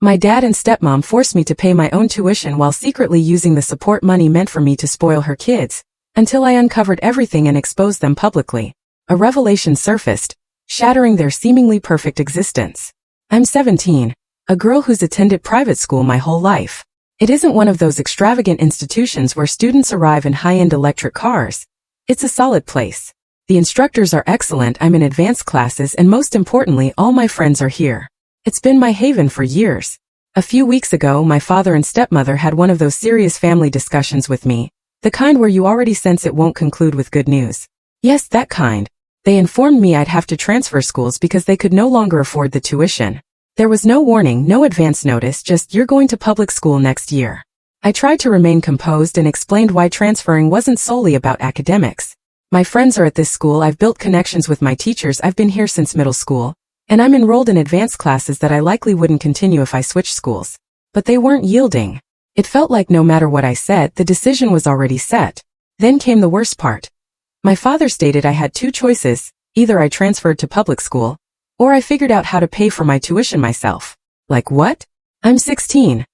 My dad and stepmom forced me to pay my own tuition while secretly using the support money meant for me to spoil her kids, until I uncovered everything and exposed them publicly. A revelation surfaced, shattering their seemingly perfect existence. I'm 17, a girl who's attended private school my whole life. It isn't one of those extravagant institutions where students arrive in high-end electric cars. It's a solid place. The instructors are excellent, I'm in advanced classes, and most importantly, all my friends are here. It's been my haven for years. A few weeks ago, my father and stepmother had one of those serious family discussions with me, the kind where you already sense it won't conclude with good news. Yes, that kind. They informed me I'd have to transfer schools because they could no longer afford the tuition. There was no warning, no advance notice, just you're going to public school next year. I tried to remain composed and explained why transferring wasn't solely about academics. My friends are at this school, I've built connections with my teachers, I've been here since middle school, and I'm enrolled in advanced classes that I likely wouldn't continue if I switched schools. But they weren't yielding. It felt like no matter what I said, the decision was already set. Then came the worst part. My father stated I had two choices, either I transferred to public school, or I figured out how to pay for my tuition myself. Like what? I'm 16.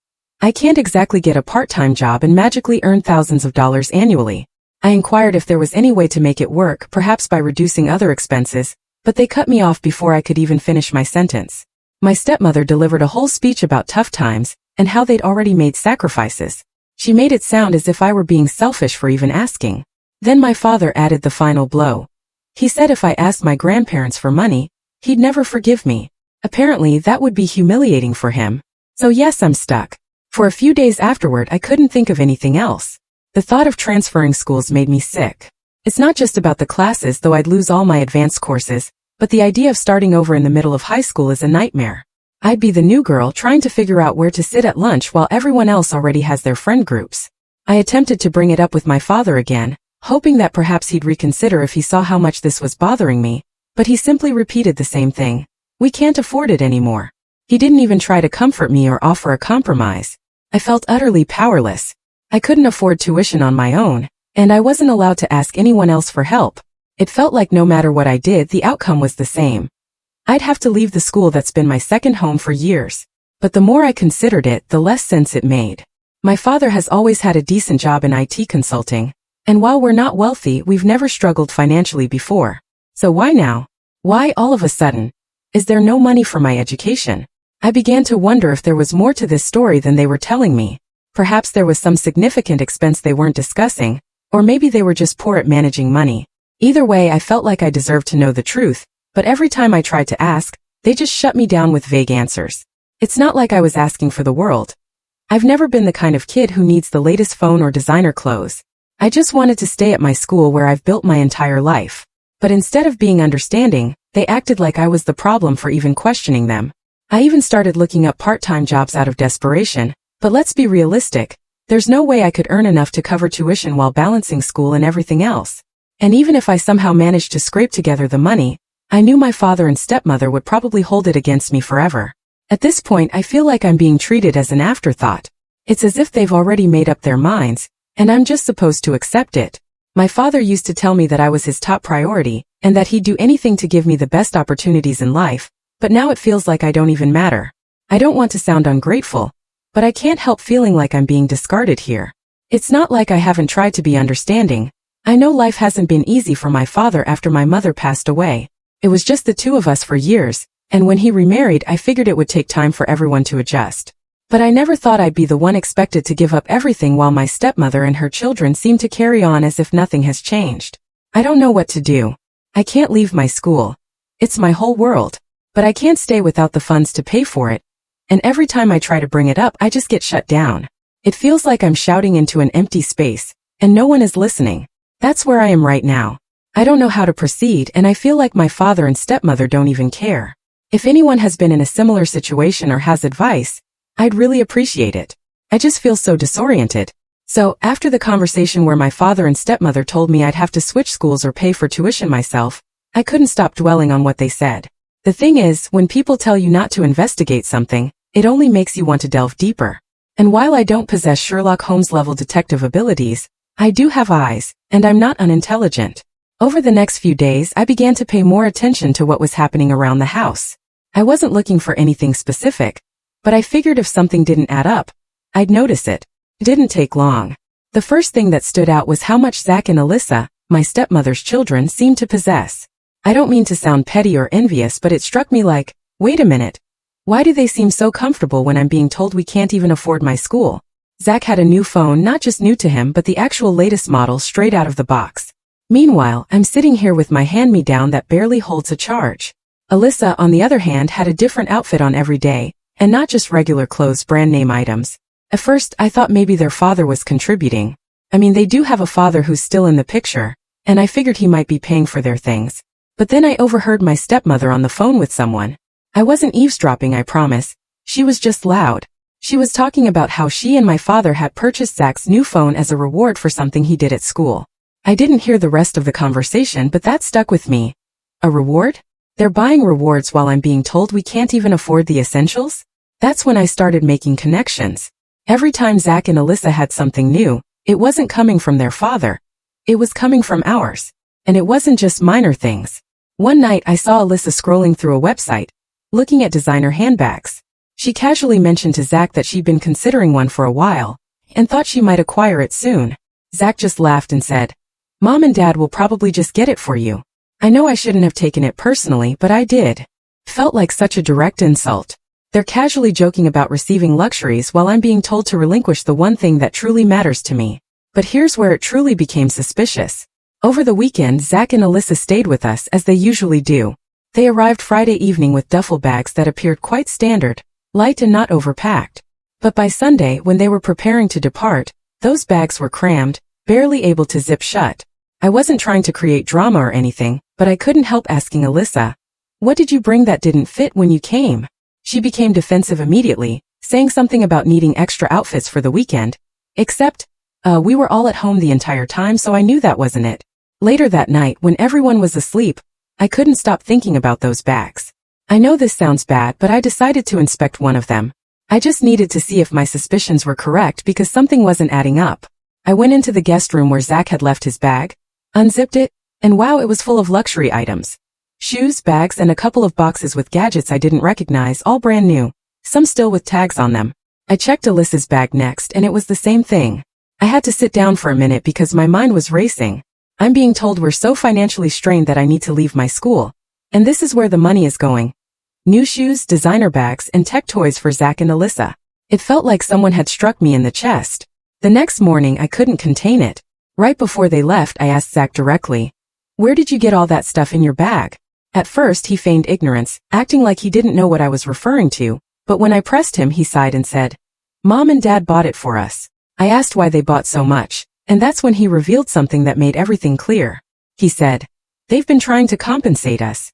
I can't exactly get a part-time job and magically earn thousands of dollars annually. I inquired if there was any way to make it work, perhaps by reducing other expenses, but they cut me off before I could even finish my sentence. My stepmother delivered a whole speech about tough times and how they'd already made sacrifices. She made it sound as if I were being selfish for even asking. Then my father added the final blow. He said if I asked my grandparents for money, he'd never forgive me. Apparently that would be humiliating for him. So yes, I'm stuck. For a few days afterward, I couldn't think of anything else. The thought of transferring schools made me sick. It's not just about the classes, though I'd lose all my advanced courses, but the idea of starting over in the middle of high school is a nightmare. I'd be the new girl trying to figure out where to sit at lunch while everyone else already has their friend groups. I attempted to bring it up with my father again, hoping that perhaps he'd reconsider if he saw how much this was bothering me, but he simply repeated the same thing. We can't afford it anymore. He didn't even try to comfort me or offer a compromise. I felt utterly powerless. I couldn't afford tuition on my own, and I wasn't allowed to ask anyone else for help. It felt like no matter what I did, the outcome was the same. I'd have to leave the school that's been my second home for years. But the more I considered it, the less sense it made. My father has always had a decent job in IT consulting, and while we're not wealthy, we've never struggled financially before. So why now? Why all of a sudden? Is there no money for my education? I began to wonder if there was more to this story than they were telling me. Perhaps there was some significant expense they weren't discussing, or maybe they were just poor at managing money. Either way, I felt like I deserved to know the truth, but every time I tried to ask, they just shut me down with vague answers. It's not like I was asking for the world. I've never been the kind of kid who needs the latest phone or designer clothes. I just wanted to stay at my school where I've built my entire life. But instead of being understanding, they acted like I was the problem for even questioning them. I even started looking up part-time jobs out of desperation, but let's be realistic. There's no way I could earn enough to cover tuition while balancing school and everything else. And even if I somehow managed to scrape together the money, I knew my father and stepmother would probably hold it against me forever. At this point, I feel like I'm being treated as an afterthought. It's as if they've already made up their minds, and I'm just supposed to accept it. My father used to tell me that I was his top priority, and that he'd do anything to give me the best opportunities in life, but now it feels like I don't even matter. I don't want to sound ungrateful, but I can't help feeling like I'm being discarded here. It's not like I haven't tried to be understanding. I know life hasn't been easy for my father after my mother passed away. It was just the two of us for years, and when he remarried, I figured it would take time for everyone to adjust. But I never thought I'd be the one expected to give up everything while my stepmother and her children seem to carry on as if nothing has changed. I don't know what to do. I can't leave my school. It's my whole world. But I can't stay without the funds to pay for it. And every time I try to bring it up, I just get shut down. It feels like I'm shouting into an empty space, and no one is listening. That's where I am right now. I don't know how to proceed, and I feel like my father and stepmother don't even care. If anyone has been in a similar situation or has advice, I'd really appreciate it. I just feel so disoriented. So, after the conversation where my father and stepmother told me I'd have to switch schools or pay for tuition myself, I couldn't stop dwelling on what they said. The thing is, when people tell you not to investigate something, it only makes you want to delve deeper. And while I don't possess Sherlock Holmes-level detective abilities, I do have eyes, and I'm not unintelligent. Over the next few days, I began to pay more attention to what was happening around the house. I wasn't looking for anything specific, but I figured if something didn't add up, I'd notice it. It didn't take long. The first thing that stood out was how much Zach and Alyssa, my stepmother's children, seemed to possess. I don't mean to sound petty or envious, but it struck me like, wait a minute. Why do they seem so comfortable when I'm being told we can't even afford my school? Zach had a new phone, not just new to him, but the actual latest model straight out of the box. Meanwhile, I'm sitting here with my hand-me-down that barely holds a charge. Alyssa, on the other hand, had a different outfit on every day, and not just regular clothes, brand-name items. At first, I thought maybe their father was contributing. I mean, they do have a father who's still in the picture, and I figured he might be paying for their things. But then I overheard my stepmother on the phone with someone. I wasn't eavesdropping, I promise. She was just loud. She was talking about how she and my father had purchased Zach's new phone as a reward for something he did at school. I didn't hear the rest of the conversation, but that stuck with me. A reward? They're buying rewards while I'm being told we can't even afford the essentials? That's when I started making connections. Every time Zach and Alyssa had something new, it wasn't coming from their father. It was coming from ours. And it wasn't just minor things. One night I saw Alyssa scrolling through a website, looking at designer handbags. She casually mentioned to Zach that she'd been considering one for a while, and thought she might acquire it soon. Zach just laughed and said, "Mom and Dad will probably just get it for you." I know I shouldn't have taken it personally, but I did. Felt like such a direct insult. They're casually joking about receiving luxuries while I'm being told to relinquish the one thing that truly matters to me. But here's where it truly became suspicious. Over the weekend, Zach and Alyssa stayed with us as they usually do. They arrived Friday evening with duffel bags that appeared quite standard, light and not overpacked. But by Sunday, when they were preparing to depart, those bags were crammed, barely able to zip shut. I wasn't trying to create drama or anything, but I couldn't help asking Alyssa, "What did you bring that didn't fit when you came?" She became defensive immediately, saying something about needing extra outfits for the weekend. Except, we were all at home the entire time, so I knew that wasn't it. Later that night, when everyone was asleep, I couldn't stop thinking about those bags. I know this sounds bad, but I decided to inspect one of them. I just needed to see if my suspicions were correct because something wasn't adding up. I went into the guest room where Zach had left his bag, unzipped it, and wow, it was full of luxury items. Shoes, bags, and a couple of boxes with gadgets I didn't recognize, all brand new, some still with tags on them. I checked Alyssa's bag next, and it was the same thing. I had to sit down for a minute because my mind was racing. I'm being told we're so financially strained that I need to leave my school. And this is where the money is going. New shoes, designer bags, and tech toys for Zach and Alyssa. It felt like someone had struck me in the chest. The next morning, I couldn't contain it. Right before they left, I asked Zach directly, "Where did you get all that stuff in your bag?" At first, he feigned ignorance, acting like he didn't know what I was referring to, but when I pressed him, he sighed and said, "Mom and Dad bought it for us." I asked why they bought so much, and that's when he revealed something that made everything clear. He said, "They've been trying to compensate us,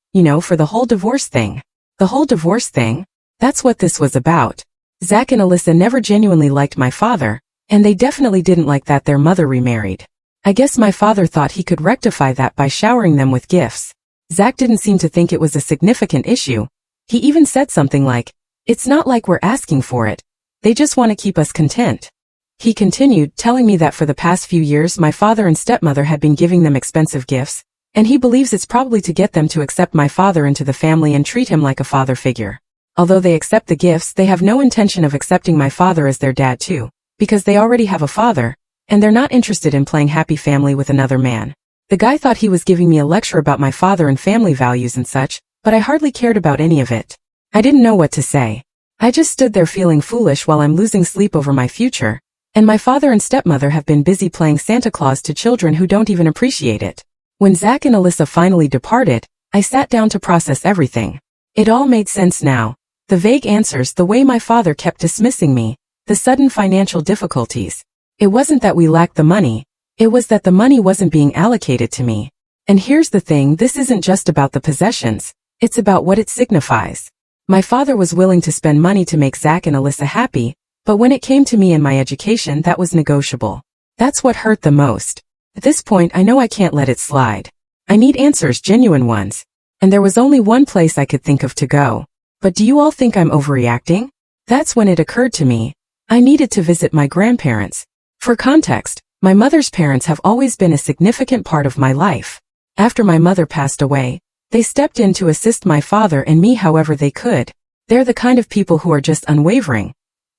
for the whole divorce thing." The whole divorce thing? That's what this was about. Zach and Alyssa never genuinely liked my father, and they definitely didn't like that their mother remarried. I guess my father thought he could rectify that by showering them with gifts. Zach didn't seem to think it was a significant issue. He even said something like, "It's not like we're asking for it. They just want to keep us content." He continued, telling me that for the past few years my father and stepmother had been giving them expensive gifts, and he believes it's probably to get them to accept my father into the family and treat him like a father figure. Although they accept the gifts, they have no intention of accepting my father as their dad too, because they already have a father, and they're not interested in playing happy family with another man. The guy thought he was giving me a lecture about my father and family values and such, but I hardly cared about any of it. I didn't know what to say. I just stood there feeling foolish while I'm losing sleep over my future, and my father and stepmother have been busy playing Santa Claus to children who don't even appreciate it. When Zach and Alyssa finally departed, I sat down to process everything. It all made sense now. The vague answers, the way my father kept dismissing me, the sudden financial difficulties. It wasn't that we lacked the money. It was that the money wasn't being allocated to me. And here's the thing, this isn't just about the possessions, it's about what it signifies. My father was willing to spend money to make Zach and Alyssa happy, but when it came to me and my education, that was negotiable. That's what hurt the most. At this point, I know I can't let it slide. I need answers, genuine ones. And there was only one place I could think of to go. But do you all think I'm overreacting? That's when it occurred to me. I needed to visit my grandparents. For context, my mother's parents have always been a significant part of my life. After my mother passed away, they stepped in to assist my father and me however they could. They're the kind of people who are just unwavering.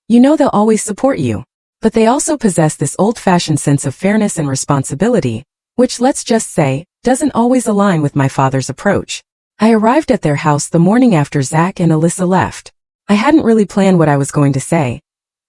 You know they'll always support you. But they also possess this old-fashioned sense of fairness and responsibility, which, let's just say, doesn't always align with my father's approach. I arrived at their house the morning after Zach and Alyssa left. I hadn't really planned what I was going to say.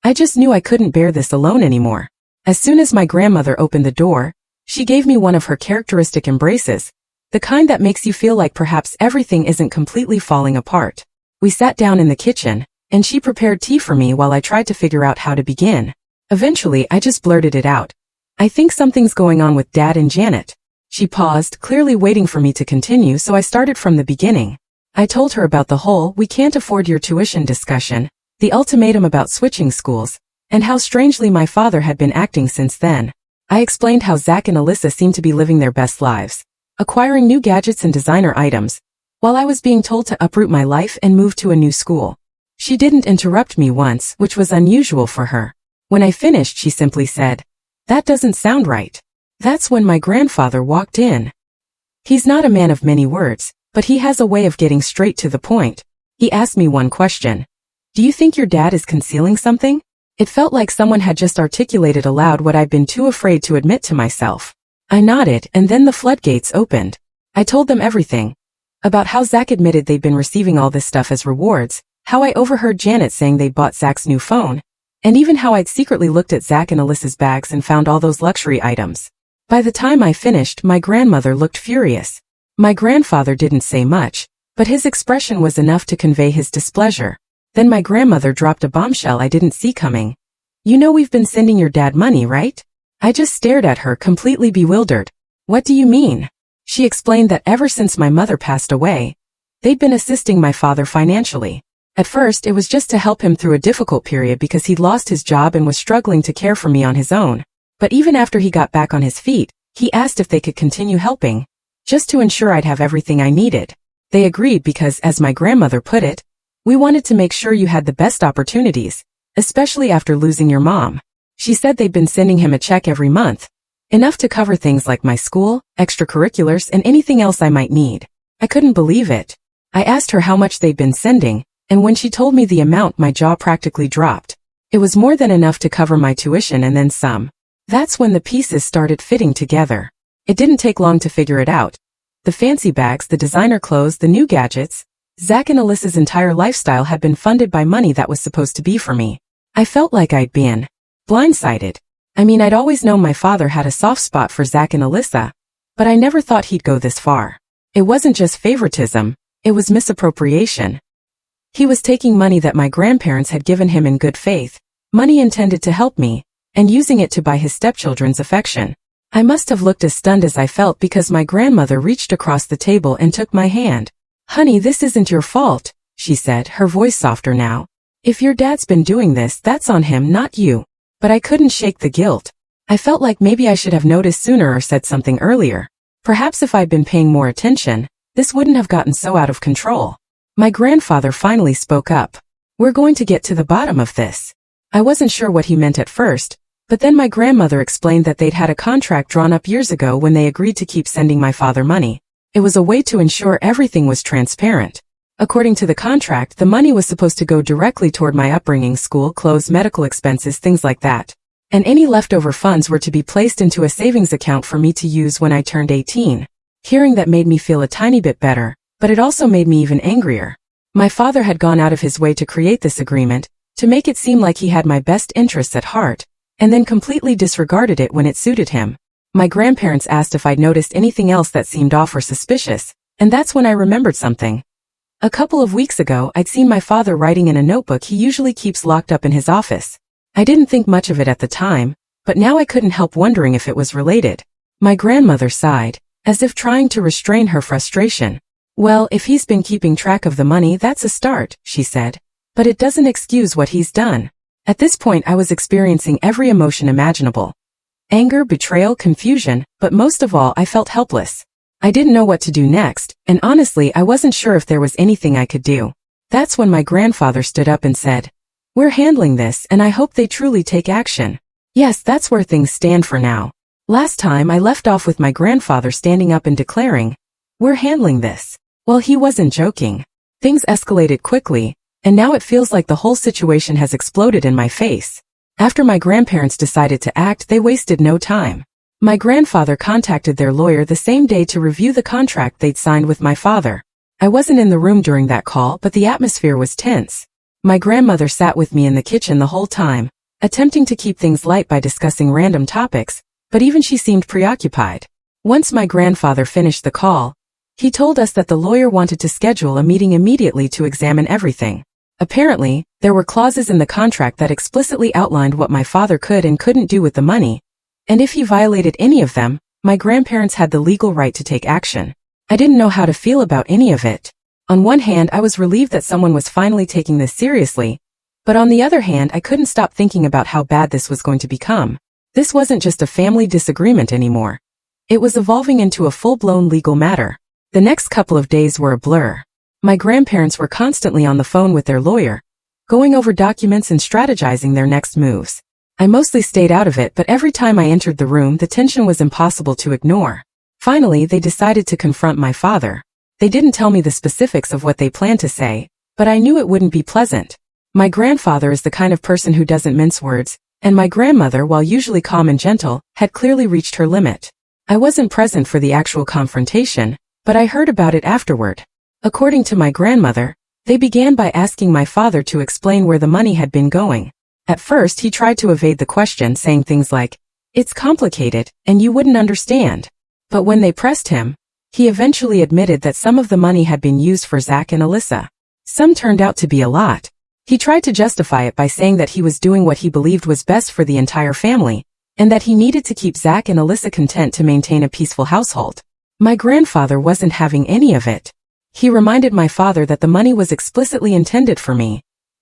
I just knew I couldn't bear this alone anymore. As soon as my grandmother opened the door, she gave me one of her characteristic embraces, the kind that makes you feel like perhaps everything isn't completely falling apart. We sat down in the kitchen, and she prepared tea for me while I tried to figure out how to begin. Eventually, I just blurted it out. I think something's going on with Dad and Janet. She paused, clearly waiting for me to continue, so I started from the beginning. I told her about the whole "we can't afford your tuition" discussion, the ultimatum about switching schools, and how strangely my father had been acting since then. I explained how Zach and Alyssa seemed to be living their best lives, acquiring new gadgets and designer items, while I was being told to uproot my life and move to a new school. She didn't interrupt me once, which was unusual for her. When I finished, she simply said, "That doesn't sound right." That's when my grandfather walked in. He's not a man of many words, but he has a way of getting straight to the point. He asked me one question. "Do you think your dad is concealing something?" It felt like someone had just articulated aloud what I'd been too afraid to admit to myself. I nodded, and then the floodgates opened. I told them everything. About how Zach admitted they'd been receiving all this stuff as rewards, how I overheard Janet saying they'd bought Zach's new phone, and even how I'd secretly looked at Zach and Alyssa's bags and found all those luxury items. By the time I finished, my grandmother looked furious. My grandfather didn't say much, but his expression was enough to convey his displeasure. Then my grandmother dropped a bombshell I didn't see coming. "You know we've been sending your dad money, right?" I just stared at her, completely bewildered. "What do you mean?" She explained that ever since my mother passed away, they'd been assisting my father financially. At first, it was just to help him through a difficult period because he'd lost his job and was struggling to care for me on his own. But even after he got back on his feet, he asked if they could continue helping, just to ensure I'd have everything I needed. They agreed because, as my grandmother put it, "We wanted to make sure you had the best opportunities, especially after losing your mom." She said they'd been sending him a check every month, enough to cover things like my school, extracurriculars, and anything else I might need. I couldn't believe it. I asked her how much they'd been sending, and when she told me the amount, my jaw practically dropped. It was more than enough to cover my tuition and then some. That's when the pieces started fitting together. It didn't take long to figure it out. The fancy bags, the designer clothes, the new gadgets. Zach and Alyssa's entire lifestyle had been funded by money that was supposed to be for me. I felt like I'd been blindsided. I mean, I'd always known my father had a soft spot for Zach and Alyssa, but I never thought he'd go this far. It wasn't just favoritism, it was misappropriation. He was taking money that my grandparents had given him in good faith, money intended to help me, and using it to buy his stepchildren's affection. I must have looked as stunned as I felt because my grandmother reached across the table and took my hand. "Honey, this isn't your fault," she said, her voice softer now. "If your dad's been doing this, that's on him, not you." But I couldn't shake the guilt. I felt like maybe I should have noticed sooner or said something earlier. Perhaps if I'd been paying more attention, this wouldn't have gotten so out of control. My grandfather finally spoke up. "We're going to get to the bottom of this." I wasn't sure what he meant at first, but then my grandmother explained that they'd had a contract drawn up years ago when they agreed to keep sending my father money. It was a way to ensure everything was transparent. According to the contract, the money was supposed to go directly toward my upbringing, school, clothes, medical expenses, things like that. And any leftover funds were to be placed into a savings account for me to use when I turned 18. Hearing that made me feel a tiny bit better, but it also made me even angrier. My father had gone out of his way to create this agreement, to make it seem like he had my best interests at heart, and then completely disregarded it when it suited him. My grandparents asked if I'd noticed anything else that seemed off or suspicious, and that's when I remembered something. A couple of weeks ago, I'd seen my father writing in a notebook he usually keeps locked up in his office. I didn't think much of it at the time, but now I couldn't help wondering if it was related. My grandmother sighed, as if trying to restrain her frustration. "Well, if he's been keeping track of the money, that's a start," she said. "But it doesn't excuse what he's done." At this point, I was experiencing every emotion imaginable. Anger, betrayal, confusion, but most of all, I felt helpless. I didn't know what to do next, and honestly, I wasn't sure if there was anything I could do. That's when my grandfather stood up and said, "We're handling this, and I hope they truly take action." Yes, that's where things stand for now. Last time, I left off with my grandfather standing up and declaring, "We're handling this." Well, he wasn't joking. Things escalated quickly, and now it feels like the whole situation has exploded in my face. After my grandparents decided to act, they wasted no time. My grandfather contacted their lawyer the same day to review the contract they'd signed with my father. I wasn't in the room during that call, but the atmosphere was tense. My grandmother sat with me in the kitchen the whole time, attempting to keep things light by discussing random topics, but even she seemed preoccupied. Once my grandfather finished the call, he told us that the lawyer wanted to schedule a meeting immediately to examine everything. Apparently, there were clauses in the contract that explicitly outlined what my father could and couldn't do with the money, and if he violated any of them, my grandparents had the legal right to take action. I didn't know how to feel about any of it. On one hand, I was relieved that someone was finally taking this seriously, but on the other hand, I couldn't stop thinking about how bad this was going to become. This wasn't just a family disagreement anymore. It was evolving into a full-blown legal matter. The next couple of days were a blur. My grandparents were constantly on the phone with their lawyer, going over documents and strategizing their next moves. I mostly stayed out of it, but every time I entered the room, the tension was impossible to ignore. Finally, they decided to confront my father. They didn't tell me the specifics of what they planned to say, but I knew it wouldn't be pleasant. My grandfather is the kind of person who doesn't mince words, and my grandmother, while usually calm and gentle, had clearly reached her limit. I wasn't present for the actual confrontation, but I heard about it afterward. According to my grandmother, they began by asking my father to explain where the money had been going. At first, he tried to evade the question, saying things like, "It's complicated, and you wouldn't understand." But when they pressed him, he eventually admitted that some of the money had been used for Zach and Alyssa. Some turned out to be a lot. He tried to justify it by saying that he was doing what he believed was best for the entire family, and that he needed to keep Zach and Alyssa content to maintain a peaceful household. My grandfather wasn't having any of it. He reminded my father that the money was explicitly intended for me,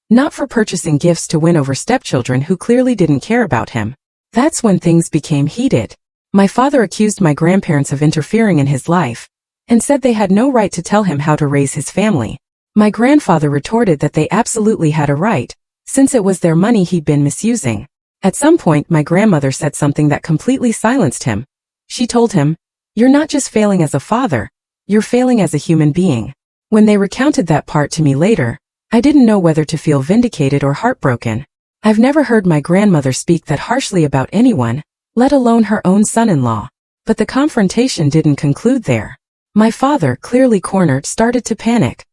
not for purchasing gifts to win over stepchildren who clearly didn't care about him. That's when things became heated. My father accused my grandparents of interfering in his life, and said they had no right to tell him how to raise his family. My grandfather retorted that they absolutely had a right, since it was their money he'd been misusing. At some point, my grandmother said something that completely silenced him. She told him, "You're not just failing as a father, you're failing as a human being." When they recounted that part to me later, I didn't know whether to feel vindicated or heartbroken. I've never heard my grandmother speak that harshly about anyone, let alone her own son-in-law. But the confrontation didn't conclude there. My father, clearly cornered, started to panic.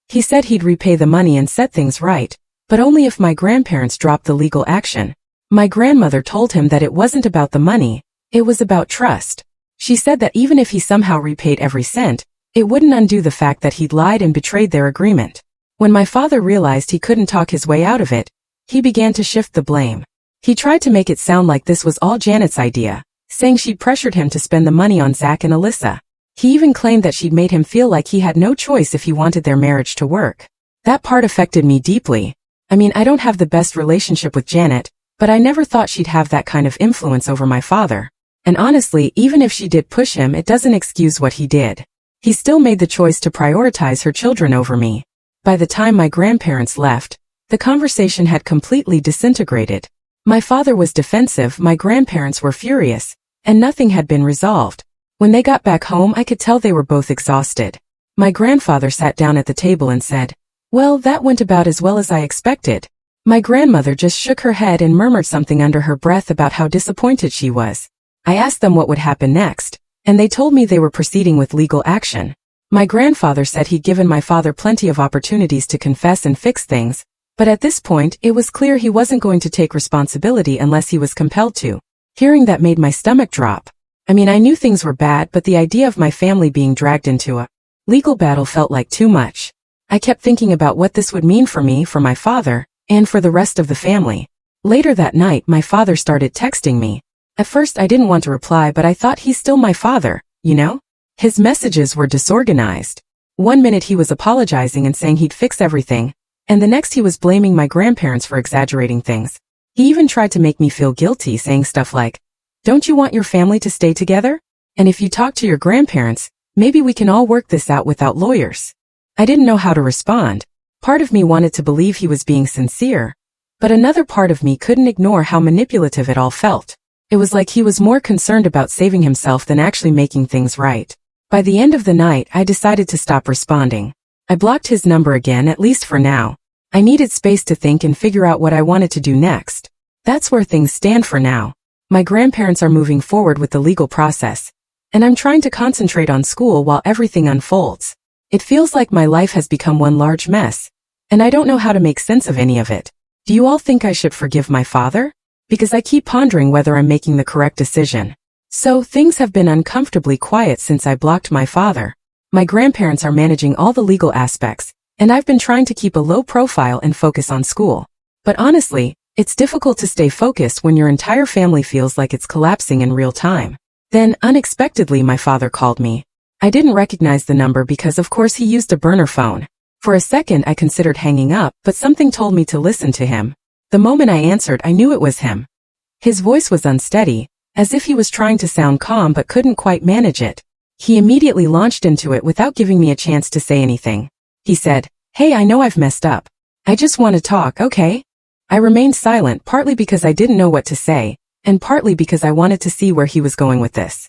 He said he'd repay the money and set things right, but only if my grandparents dropped the legal action. My grandmother told him that it wasn't about the money, it was about trust. She said that even if he somehow repaid every cent, it wouldn't undo the fact that he'd lied and betrayed their agreement. When my father realized he couldn't talk his way out of it, he began to shift the blame. He tried to make it sound like this was all Janet's idea, saying she'd pressured him to spend the money on Zach and Alyssa. He even claimed that she'd made him feel like he had no choice if he wanted their marriage to work. That part affected me deeply. I mean, I don't have the best relationship with Janet, but I never thought she'd have that kind of influence over my father. And honestly, even if she did push him, it doesn't excuse what he did. He still made the choice to prioritize her children over me. By the time my grandparents left, the conversation had completely disintegrated. My father was defensive, my grandparents were furious, and nothing had been resolved. When they got back home, I could tell they were both exhausted. My grandfather sat down at the table and said, "Well, that went about as well as I expected." My grandmother just shook her head and murmured something under her breath about how disappointed she was. I asked them what would happen next, and they told me they were proceeding with legal action. My grandfather said he'd given my father plenty of opportunities to confess and fix things, but at this point, it was clear he wasn't going to take responsibility unless he was compelled to. Hearing that made my stomach drop. I mean, I knew things were bad, but the idea of my family being dragged into a legal battle felt like too much. I kept thinking about what this would mean for me, for my father, and for the rest of the family. Later that night, my father started texting me. At first, I didn't want to reply, but I thought he's still my father, you know? His messages were disorganized. One minute he was apologizing and saying he'd fix everything, and the next he was blaming my grandparents for exaggerating things. He even tried to make me feel guilty, saying stuff like, "Don't you want your family to stay together? And if you talk to your grandparents, maybe we can all work this out without lawyers." I didn't know how to respond. Part of me wanted to believe he was being sincere, but another part of me couldn't ignore how manipulative it all felt. It was like he was more concerned about saving himself than actually making things right. By the end of the night, I decided to stop responding. I blocked his number again, at least for now. I needed space to think and figure out what I wanted to do next. That's where things stand for now. My grandparents are moving forward with the legal process, and I'm trying to concentrate on school while everything unfolds. It feels like my life has become one large mess, and I don't know how to make sense of any of it. Do you all think I should forgive my father? Because I keep pondering whether I'm making the correct decision. So, things have been uncomfortably quiet since I blocked my father. My grandparents are managing all the legal aspects, and I've been trying to keep a low profile and focus on school. But honestly, it's difficult to stay focused when your entire family feels like it's collapsing in real time. Then, unexpectedly, my father called me. I didn't recognize the number because of course he used a burner phone. For a second I considered hanging up, but something told me to listen to him. The moment I answered, I knew it was him. His voice was unsteady, as if he was trying to sound calm but couldn't quite manage it. He immediately launched into it without giving me a chance to say anything. He said, "Hey, I know I've messed up. I just want to talk, okay?" I remained silent, partly because I didn't know what to say, and partly because I wanted to see where he was going with this.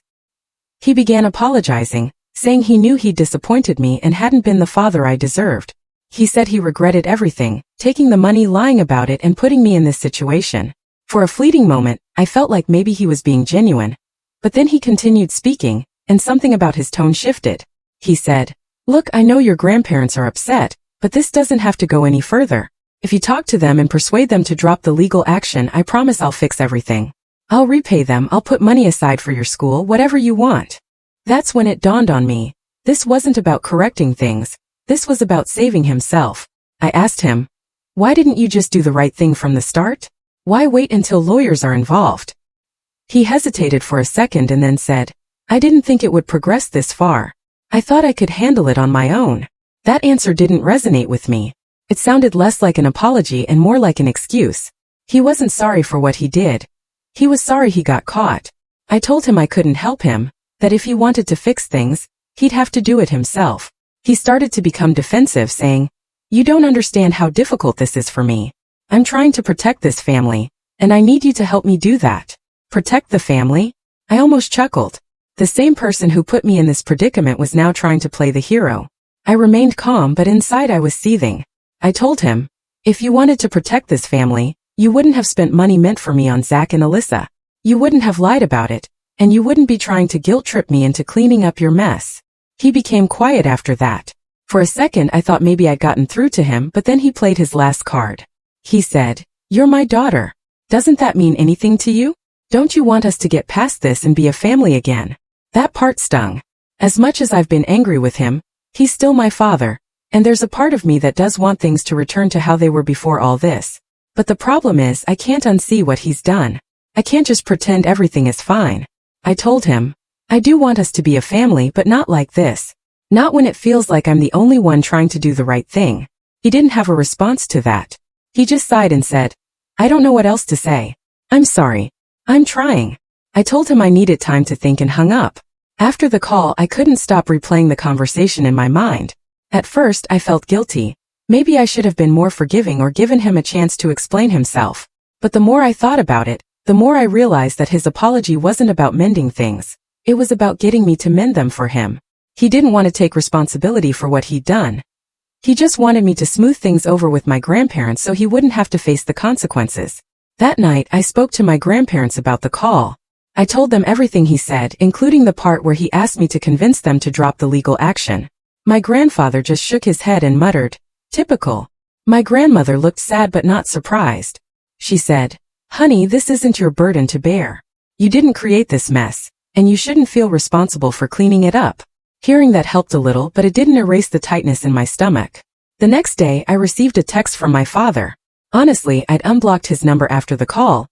He began apologizing, saying he knew he'd disappointed me and hadn't been the father I deserved. He said he regretted everything, taking the money, lying about it, and putting me in this situation. For a fleeting moment, I felt like maybe he was being genuine. But then he continued speaking, and something about his tone shifted. He said, "Look, I know your grandparents are upset, but this doesn't have to go any further. If you talk to them and persuade them to drop the legal action, I promise I'll fix everything. I'll repay them, I'll put money aside for your school, whatever you want." That's when it dawned on me. This wasn't about correcting things. This was about saving himself. I asked him, "Why didn't you just do the right thing from the start? Why wait until lawyers are involved?" He hesitated for a second and then said, "I didn't think it would progress this far. I thought I could handle it on my own." That answer didn't resonate with me. It sounded less like an apology and more like an excuse. He wasn't sorry for what he did. He was sorry he got caught. I told him I couldn't help him, that if he wanted to fix things, he'd have to do it himself. He started to become defensive, saying, "You don't understand how difficult this is for me. I'm trying to protect this family, and I need you to help me do that." Protect the family? I almost chuckled. The same person who put me in this predicament was now trying to play the hero. I remained calm, but inside I was seething. I told him, "If you wanted to protect this family, you wouldn't have spent money meant for me on Zach and Alyssa. You wouldn't have lied about it, and you wouldn't be trying to guilt-trip me into cleaning up your mess." He became quiet after that. For a second I thought maybe I'd gotten through to him, but then he played his last card. He said, "You're my daughter. Doesn't that mean anything to you? Don't you want us to get past this and be a family again?" That part stung. As much as I've been angry with him, he's still my father, and there's a part of me that does want things to return to how they were before all this. But the problem is I can't unsee what he's done. I can't just pretend everything is fine. I told him, "I do want us to be a family, but not like this. Not when it feels like I'm the only one trying to do the right thing." He didn't have a response to that. He just sighed and said, "I don't know what else to say. I'm sorry. I'm trying." I told him I needed time to think and hung up. After the call, I couldn't stop replaying the conversation in my mind. At first, I felt guilty. Maybe I should have been more forgiving or given him a chance to explain himself. But the more I thought about it, the more I realized that his apology wasn't about mending things. It was about getting me to mend them for him. He didn't want to take responsibility for what he'd done. He just wanted me to smooth things over with my grandparents so he wouldn't have to face the consequences. That night, I spoke to my grandparents about the call. I told them everything he said, including the part where he asked me to convince them to drop the legal action. My grandfather just shook his head and muttered, "Typical." My grandmother looked sad but not surprised. She said, "Honey, this isn't your burden to bear. You didn't create this mess, and you shouldn't feel responsible for cleaning it up." Hearing that helped a little, but it didn't erase the tightness in my stomach. The next day, I received a text from my father. Honestly, I'd unblocked his number after the call,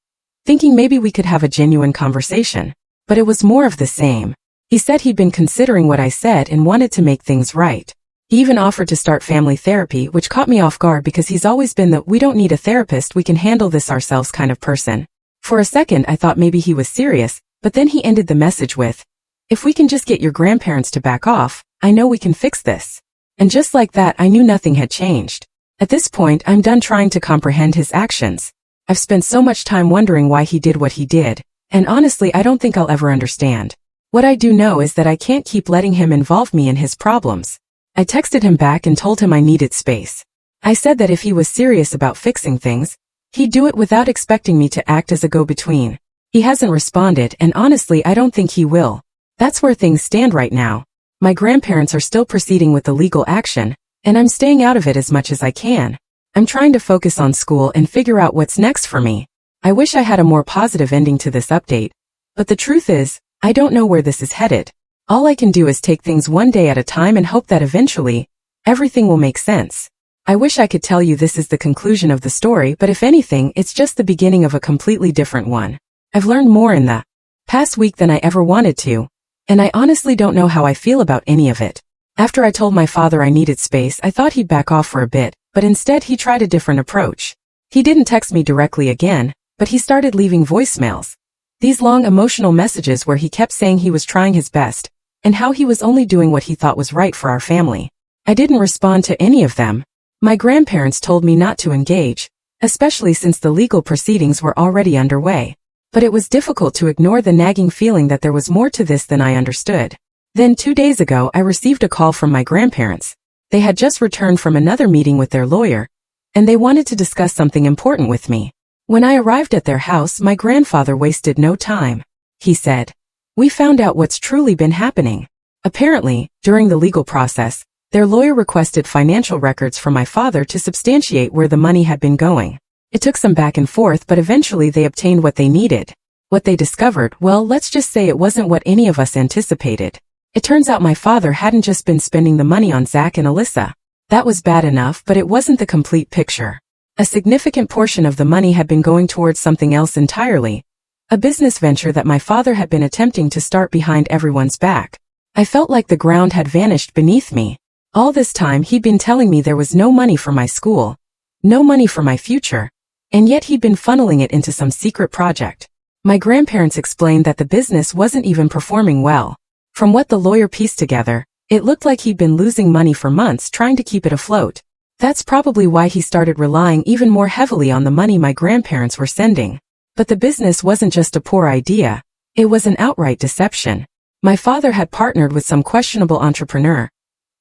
thinking maybe we could have a genuine conversation. But it was more of the same. He said he'd been considering what I said and wanted to make things right. He even offered to start family therapy, which caught me off guard because he's always been the "we don't need a therapist, we can handle this ourselves" kind of person. For a second I thought maybe he was serious, but then he ended the message with, "If we can just get your grandparents to back off, I know we can fix this." And just like that, I knew nothing had changed. At this point, I'm done trying to comprehend his actions. I've spent so much time wondering why he did what he did, and honestly I don't think I'll ever understand. What I do know is that I can't keep letting him involve me in his problems. I texted him back and told him I needed space. I said that if he was serious about fixing things, he'd do it without expecting me to act as a go-between. He hasn't responded, and honestly I don't think he will. That's where things stand right now. My grandparents are still proceeding with the legal action, and I'm staying out of it as much as I can. I'm trying to focus on school and figure out what's next for me. I wish I had a more positive ending to this update, but the truth is, I don't know where this is headed. All I can do is take things one day at a time and hope that eventually, everything will make sense. I wish I could tell you this is the conclusion of the story, but if anything, it's just the beginning of a completely different one. I've learned more in the past week than I ever wanted to, and I honestly don't know how I feel about any of it. After I told my father I needed space, I thought he'd back off for a bit, but instead he tried a different approach. He didn't text me directly again, but he started leaving voicemails. These long emotional messages where he kept saying he was trying his best, and how he was only doing what he thought was right for our family. I didn't respond to any of them. My grandparents told me not to engage, especially since the legal proceedings were already underway. But it was difficult to ignore the nagging feeling that there was more to this than I understood. Then 2 days ago I received a call from my grandparents. They had just returned from another meeting with their lawyer, and they wanted to discuss something important with me. When I arrived at their house, my grandfather wasted no time. He said, "We found out what's truly been happening." Apparently, during the legal process, their lawyer requested financial records from my father to substantiate where the money had been going. It took some back and forth, but eventually they obtained what they needed. What they discovered, well, let's just say it wasn't what any of us anticipated. It turns out my father hadn't just been spending the money on Zach and Alyssa. That was bad enough, but it wasn't the complete picture. A significant portion of the money had been going towards something else entirely. A business venture that my father had been attempting to start behind everyone's back. I felt like the ground had vanished beneath me. All this time he'd been telling me there was no money for my school, no money for my future, and yet he'd been funneling it into some secret project. My grandparents explained that the business wasn't even performing well. From what the lawyer pieced together, it looked like he'd been losing money for months trying to keep it afloat. That's probably why he started relying even more heavily on the money my grandparents were sending. But the business wasn't just a poor idea, it was an outright deception. My father had partnered with some questionable entrepreneur,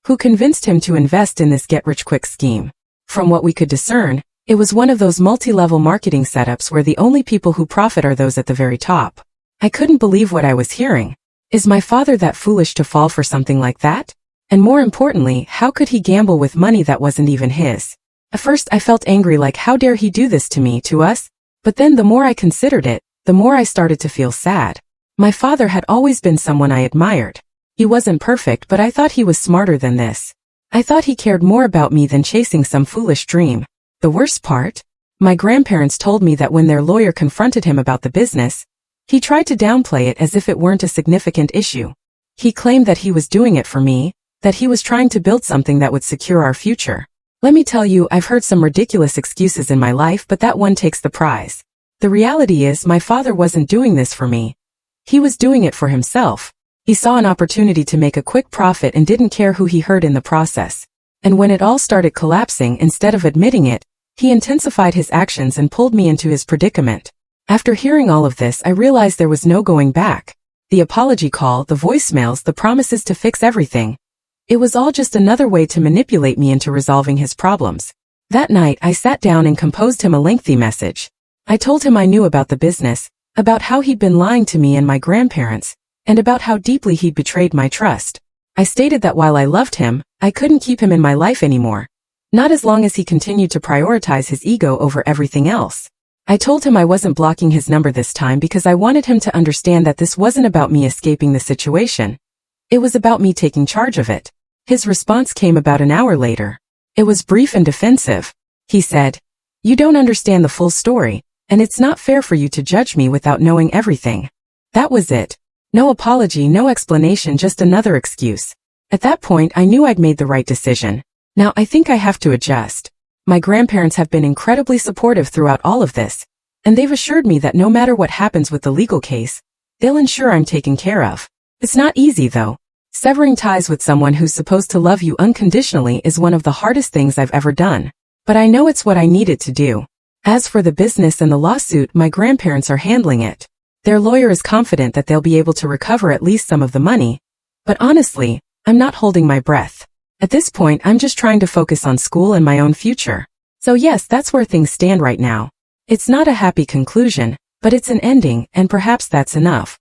who convinced him to invest in this get-rich-quick scheme. From what we could discern, it was one of those multi-level marketing setups where the only people who profit are those at the very top. I couldn't believe what I was hearing. Is my father that foolish to fall for something like that? And more importantly, how could he gamble with money that wasn't even his? At first I felt angry, like how dare he do this to me, to us? But then the more I considered it, the more I started to feel sad. My father had always been someone I admired. He wasn't perfect, but I thought he was smarter than this. I thought he cared more about me than chasing some foolish dream. The worst part? My grandparents told me that when their lawyer confronted him about the business, he tried to downplay it as if it weren't a significant issue. He claimed that he was doing it for me, that he was trying to build something that would secure our future. Let me tell you, I've heard some ridiculous excuses in my life, but that one takes the prize. The reality is, my father wasn't doing this for me. He was doing it for himself. He saw an opportunity to make a quick profit and didn't care who he hurt in the process. And when it all started collapsing, instead of admitting it, he intensified his actions and pulled me into his predicament. After hearing all of this, I realized there was no going back. The apology call, the voicemails, the promises to fix everything. It was all just another way to manipulate me into resolving his problems. That night, I sat down and composed him a lengthy message. I told him I knew about the business, about how he'd been lying to me and my grandparents, and about how deeply he'd betrayed my trust. I stated that while I loved him, I couldn't keep him in my life anymore. Not as long as he continued to prioritize his ego over everything else. I told him I wasn't blocking his number this time because I wanted him to understand that this wasn't about me escaping the situation. It was about me taking charge of it. His response came about an hour later. It was brief and defensive. He said, "You don't understand the full story, and it's not fair for you to judge me without knowing everything." That was it. No apology, no explanation, just another excuse. At that point, I knew I'd made the right decision. Now I think I have to adjust. My grandparents have been incredibly supportive throughout all of this, and they've assured me that no matter what happens with the legal case, they'll ensure I'm taken care of. It's not easy though. Severing ties with someone who's supposed to love you unconditionally is one of the hardest things I've ever done. But I know it's what I needed to do. As for the business and the lawsuit, my grandparents are handling it. Their lawyer is confident that they'll be able to recover at least some of the money. But honestly, I'm not holding my breath. At this point, I'm just trying to focus on school and my own future. So yes, that's where things stand right now. It's not a happy conclusion, but it's an ending, and perhaps that's enough.